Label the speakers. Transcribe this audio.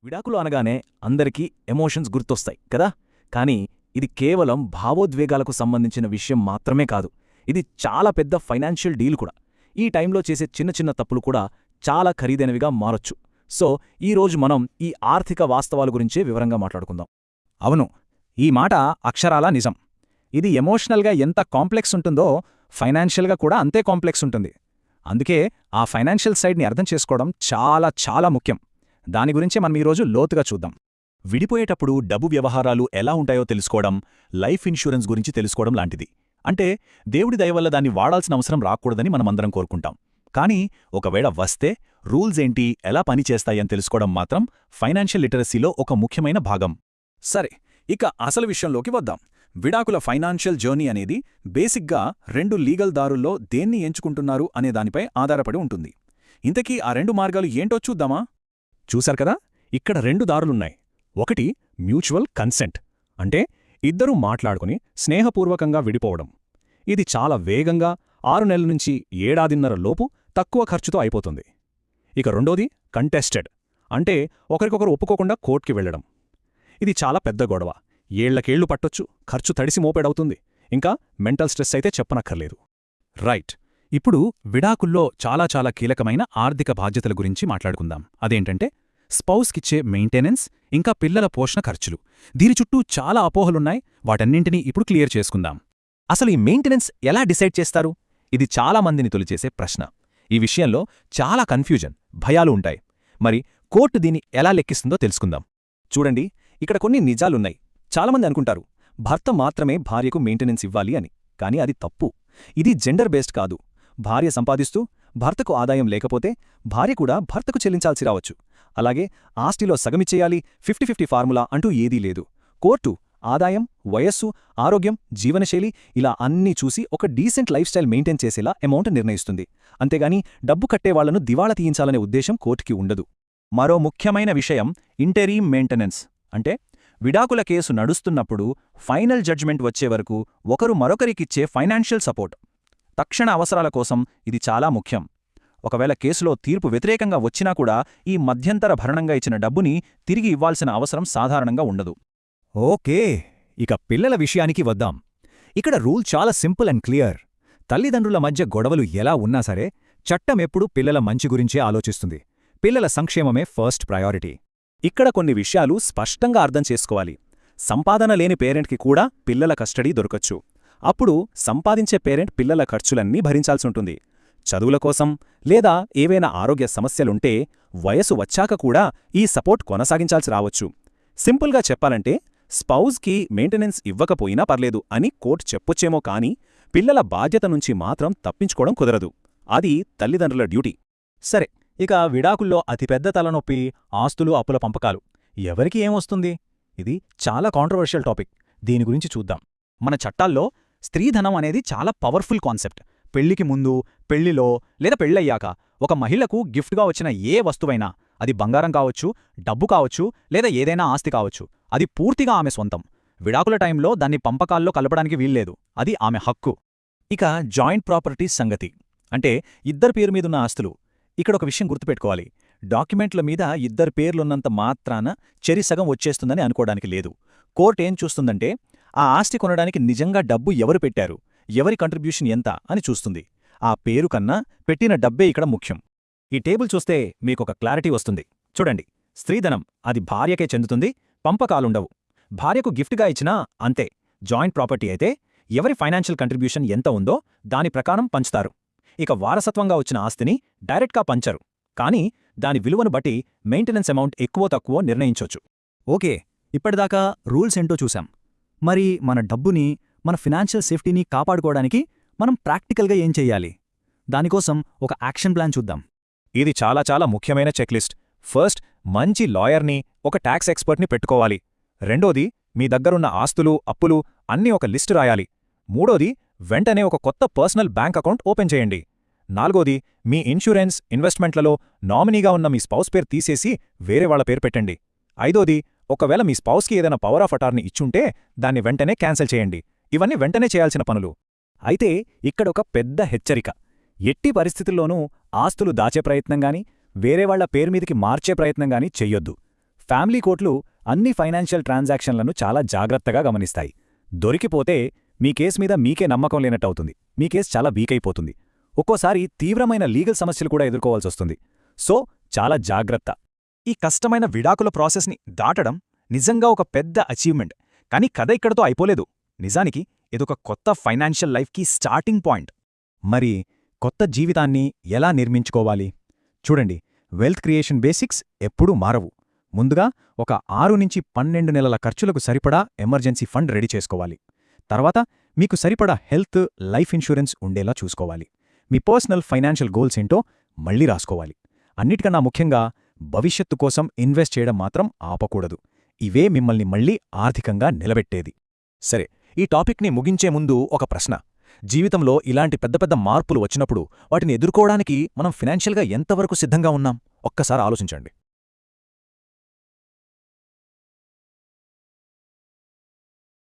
Speaker 1: విడాకులు అనగానే అందరికీ ఎమోషన్స్ గుర్తొస్తాయి కదా. కానీ ఇది కేవలం భావోద్వేగాలకు సంబంధించిన విషయం మాత్రమే కాదు. ఇది చాలా పెద్ద ఫైనాన్షియల్ డీల్ కూడా. ఈ టైంలో చేసే చిన్న చిన్న తప్పులు కూడా చాలా ఖరీదైనవిగా మారొచ్చు. సో ఈరోజు మనం ఈ ఆర్థిక వాస్తవాల గురించే వివరంగా మాట్లాడుకుందాం.
Speaker 2: అవును, ఈ మాట అక్షరాలా నిజం. ఇది ఎమోషనల్గా ఎంత కాంప్లెక్స్ ఉంటుందో ఫైనాన్షియల్గా కూడా అంతే కాంప్లెక్స్ ఉంటుంది. అందుకే ఆ ఫైనాన్షియల్ సైడ్ని అర్థం చేసుకోవడం చాలా చాలా ముఖ్యం. దాని గురించే మనం ఈరోజు లోతుగా చూద్దాం.
Speaker 3: విడిపోయేటప్పుడు డబ్బు వ్యవహారాలు ఎలా ఉంటాయో తెలుసుకోవడం లైఫ్ ఇన్సూరెన్స్ గురించి తెలుసుకోవడం లాంటిది. అంటే దేవుడి దయవల్ల దాన్ని వాడాల్సిన అవసరం రాకూడదని మనమందరం కోరుకుంటాం. కానీ ఒకవేళ వస్తే రూల్స్ ఏంటి, ఎలా పనిచేస్తాయని తెలుసుకోవడం మాత్రం ఫైనాన్షియల్ లిటరసీలో ఒక ముఖ్యమైన భాగం.
Speaker 2: సరే, ఇక అసలు విషయంలోకి వద్దాం. విడాకుల ఫైనాన్షియల్ జర్నీ అనేది బేసిక్గా రెండు లీగల్ దారుల్లో దేన్ని ఎంచుకుంటున్నారు అనే దానిపై ఆధారపడి ఉంటుంది. ఇంతకీ ఆ రెండు మార్గాలు ఏంటో చూద్దామా?
Speaker 3: చూశారు కదా, ఇక్కడ రెండు దారులున్నాయి. ఒకటి మ్యూచువల్ కన్సెంట్, అంటే ఇద్దరూ మాట్లాడుకుని స్నేహపూర్వకంగా విడిపోవడం. ఇది చాలా వేగంగా 6 నెలల నుంచి ఏడాదిన్నర లోపు తక్కువ ఖర్చుతో అయిపోతుంది. ఇక రెండోది కంటెస్టెడ్, అంటే ఒకరికొకరు ఒప్పుకోకుండా కోర్టుకి వెళ్లడం. ఇది చాలా పెద్ద గొడవ, ఏళ్లకేళ్లు పట్టొచ్చు, ఖర్చు తడిసి మోపేడవుతుంది, ఇంకా మెంటల్ స్ట్రెస్ అయితే చెప్పనక్కర్లేదు.
Speaker 2: రైట్, ఇప్పుడు విడాకుల్లో చాలా చాలా కీలకమైన ఆర్థిక బాధ్యతల గురించి మాట్లాడుకుందాం. అదేంటంటే స్పౌస్కిచ్చే మెయింటెనెన్స్, ఇంకా పిల్లల పోషణ ఖర్చులు. దీని చుట్టూ చాలా అపోహలున్నాయి. వాటన్నింటినీ ఇప్పుడు క్లియర్ చేసుకుందాం.
Speaker 3: అసలు ఈ మెయింటెనెన్స్ ఎలా డిసైడ్ చేస్తారు? ఇది చాలా మందిని తొలిచేసే ప్రశ్న. ఈ విషయంలో చాలా కన్ఫ్యూజన్, భయాలు ఉంటాయి. మరి కోర్టు దీన్ని ఎలా లెక్కిస్తుందో తెలుసుకుందాం. చూడండి, ఇక్కడ కొన్ని నిజాలున్నాయి. చాలామంది అనుకుంటారు భర్త మాత్రమే భార్యకు మెయింటెనెన్స్ ఇవ్వాలి అని. కానీ అది తప్పు. ఇది జెండర్ బేస్డ్ కాదు. భార్య సంపాదిస్తూ భర్తకు ఆదాయం లేకపోతే భార్య కూడా భర్తకు చెల్లించాల్సి రావచ్చు. అలాగే ఆస్తిలో సగమిచ్చేయాలి, 50-50 ఫార్ములా అంటూ ఏదీ లేదు. కోర్టు ఆదాయం, వయస్సు, ఆరోగ్యం, జీవనశైలి ఇలా అన్నీ చూసి ఒక డీసెంట్ లైఫ్ స్టైల్ మెయింటైన్ చేసేలా అమౌంట్ నిర్ణయిస్తుంది. అంతేగాని డబ్బు కట్టేవాళ్లను దివాళా తీయించాలనే ఉద్దేశం కోర్టుకి ఉండదు. మరో ముఖ్యమైన విషయం ఇంటెరీమ్ మెయింటెనెన్స్, అంటే విడాకుల కేసు నడుస్తున్నప్పుడు ఫైనల్ జడ్జ్మెంట్ వచ్చే వరకు ఒకరు మరొకరికిచ్చే ఫైనాన్షియల్ సపోర్ట్. తక్షణ అవసరాల కోసం ఇది చాలా ముఖ్యం. ఒకవేళ కేసులో తీర్పు వ్యతిరేకంగా వచ్చినా కూడా ఈ మధ్యంతర భరణంగా ఇచ్చిన డబ్బుని తిరిగి ఇవ్వాల్సిన అవసరం సాధారణంగా ఉండదు.
Speaker 2: ఓకే, ఇక పిల్లల విషయానికి వద్దాం. ఇక్కడ రూల్ చాలా సింపుల్ అండ్ క్లియర్. తల్లిదండ్రుల మధ్య గొడవలు ఎలా ఉన్నా సరే చట్టం ఎప్పుడూ పిల్లల మంచి గురించే ఆలోచిస్తుంది. పిల్లల సంక్షేమమే ఫస్ట్ ప్రయారిటీ.
Speaker 3: ఇక్కడ కొన్ని విషయాలు స్పష్టంగా అర్థం చేసుకోవాలి. సంపాదన లేని పేరెంట్కి కూడా పిల్లల కస్టడీ దొరకచ్చు. అప్పుడు సంపాదించే పేరెంట్ పిల్లల ఖర్చులన్నీ భరించాల్సుంటుంది. చదువుల కోసం లేదా ఏవైనా ఆరోగ్య సమస్యలుంటే వయసు వచ్చాక కూడా ఈ సపోర్ట్ కొనసాగించాల్సి రావచ్చు. సింపుల్గా చెప్పాలంటే స్పౌజ్కి మెయింటెనెన్స్ ఇవ్వకపోయినా పర్లేదు అని కోర్టు చెప్పొచ్చేమో, కానీ పిల్లల బాధ్యత నుంచి మాత్రం తప్పించుకోవడం కుదరదు. అది తల్లిదండ్రుల డ్యూటీ.
Speaker 2: సరే, ఇక విడాకుల్లో అతిపెద్ద తలనొప్పి ఆస్తులు, అప్పుల పంపకాలు. ఎవరికి ఏమొస్తుంది? ఇది చాలా కాంట్రవర్షియల్ టాపిక్. దీని గురించి చూద్దాం. మన చట్టాల్లో స్త్రీధనం అనేది చాలా పవర్ఫుల్ కాన్సెప్ట్. పెళ్లికి ముందు, పెళ్లిలో లేదా పెళ్లయ్యాక ఒక మహిళకు గిఫ్ట్గా వచ్చిన ఏ వస్తువైనా, అది బంగారం కావచ్చు, డబ్బు కావచ్చు, లేదా ఏదైనా ఆస్తి కావచ్చు, అది పూర్తిగా ఆమె సొంతం. విడాకుల టైంలో దాన్ని పంపకాల్లో కలపడానికి వీల్లేదు. అది ఆమె హక్కు.
Speaker 3: ఇక జాయింట్ ప్రాపర్టీస్ సంగతి, అంటే ఇద్దరి పేరు మీదున్న ఆస్తులు. ఇక్కడ ఒక విషయం గుర్తుపెట్టుకోవాలి. డాక్యుమెంట్ల మీద ఇద్దరి పేర్లున్నంత మాత్రాన చెరిసగం వచ్చేస్తుందని అనుకోవడానికి లేదు. కోర్టు ఏం చూస్తుందంటే ఆ ఆస్తి కొనడానికి నిజంగా డబ్బు ఎవరు పెట్టారు, ఎవరి కంట్రిబ్యూషన్ ఎంత అని చూస్తుంది. ఆ పేరు కన్నా పెట్టిన డబ్బే ఇక్కడ ముఖ్యం. ఈ టేబుల్ చూస్తే మీకొక క్లారిటీ వస్తుంది. చూడండి, స్త్రీధనం అది భార్యకే చెందుతుంది, పంపకాలుండవు. భార్యకు గిఫ్ట్గా ఇచ్చినా అంతే. జాయింట్ ప్రాపర్టీ అయితే ఎవరి ఫైనాన్షియల్ కంట్రిబ్యూషన్ ఎంత ఉందో దాని ప్రకారం పంచుతారు. ఇక వారసత్వంగా వచ్చిన ఆస్తిని డైరెక్ట్గా పంచరు, కానీ దాని విలువను బట్టి మెయింటెనెన్స్ అమౌంట్ ఎక్కువో తక్కువో నిర్ణయించొచ్చు.
Speaker 2: ఓకే, ఇప్పటిదాకా రూల్స్ ఏంటో చూశాం. మరి మన డబ్బుని, మన ఫినాన్షియల్ సేఫ్టీని కాపాడుకోవడానికి మనం ప్రాక్టికల్గా ఏం చెయ్యాలి? దానికోసం ఒక యాక్షన్ ప్లాన్ చూద్దాం.
Speaker 3: ఇది చాలా చాలా ముఖ్యమైన చెక్లిస్ట్. ఫస్ట్, మంచి లాయర్ని, ఒక ట్యాక్స్ ఎక్స్పర్ట్ని పెట్టుకోవాలి. రెండోది, మీ దగ్గరున్న ఆస్తులు, అప్పులు అన్నీ ఒక లిస్టు రాయాలి. మూడోది, వెంటనే ఒక కొత్త పర్సనల్ బ్యాంక్ అకౌంట్ ఓపెన్ చేయండి. నాలుగోది, మీ ఇన్సూరెన్స్, ఇన్వెస్ట్మెంట్లలో నామినీగా ఉన్న మీ స్పౌస్ పేరు తీసేసి వేరే వాళ్ల పేరు పెట్టండి. ఐదోది, ఒకవేళ మీ స్పౌస్కి ఏదైనా పవర్ ఆఫ్ అటార్నీ ఇచ్చుంటే దాన్ని వెంటనే క్యాన్సిల్ చేయండి. ఇవన్నీ వెంటనే చేయాల్సిన పనులు.
Speaker 2: అయితే ఇక్కడొక పెద్ద హెచ్చరిక. ఎట్టి పరిస్థితుల్లోనూ ఆస్తులు దాచే ప్రయత్నంగానీ, వేరేవాళ్ల పేరుమీదికి మార్చే ప్రయత్నంగానీ చెయ్యొద్దు. ఫ్యామిలీ కోర్టులు అన్ని ఫైనాన్షియల్ ట్రాన్సాక్షన్లను చాలా జాగ్రత్తగా గమనిస్తాయి. దొరికిపోతే మీ కేసు మీద మీకే నమ్మకం లేనట్టవుతుంది. మీ కేసు చాలా వీక్ అయిపోతుంది. ఒక్కోసారి తీవ్రమైన లీగల్ సమస్యలు కూడా ఎదుర్కోవాల్సొస్తుంది. సో చాలా జాగ్రత్త.
Speaker 3: ఈ కష్టమైన విడాకుల ప్రాసెస్ని దాటడం నిజంగా ఒక పెద్ద అచీవ్మెంట్. కానీ కథ ఇక్కడతో అయిపోలేదు. నిజానికి ఇదొక కొత్త ఫైనాన్షియల్ లైఫ్కి స్టార్టింగ్ పాయింట్. మరి కొత్త జీవితాన్ని ఎలా నిర్మించుకోవాలి? చూడండి, వెల్త్ క్రియేషన్ బేసిక్స్ ఎప్పుడూ మారవు. ముందుగా ఒక 6 నుంచి 12 నెలల ఖర్చులకు సరిపడా ఎమర్జెన్సీ ఫండ్ రెడీ చేసుకోవాలి. తర్వాత మీకు సరిపడా హెల్త్, లైఫ్ ఇన్సూరెన్స్ ఉండేలా చూసుకోవాలి. మీ పర్సనల్ ఫైనాన్షియల్ గోల్స్ ఏంటో మళ్లీ రాసుకోవాలి. అన్నిటికన్నా ముఖ్యంగా భవిష్యత్తు కోసం ఇన్వెస్ట్ చేయడం మాత్రం ఆపకూడదు. ఇవే మిమ్మల్ని మళ్లీ ఆర్థికంగా నిలబెట్టేది. సరే, ఈ టాపిక్ని ముగించే ముందు ఒక ప్రశ్న. జీవితంలో ఇలాంటి పెద్ద పెద్ద మార్పులు వచ్చినప్పుడు వాటిని ఎదుర్కోవడానికి మనం ఫైనాన్షియల్గా ఎంతవరకు సిద్ధంగా ఉన్నాం? ఒక్కసారి ఆలోచించండి.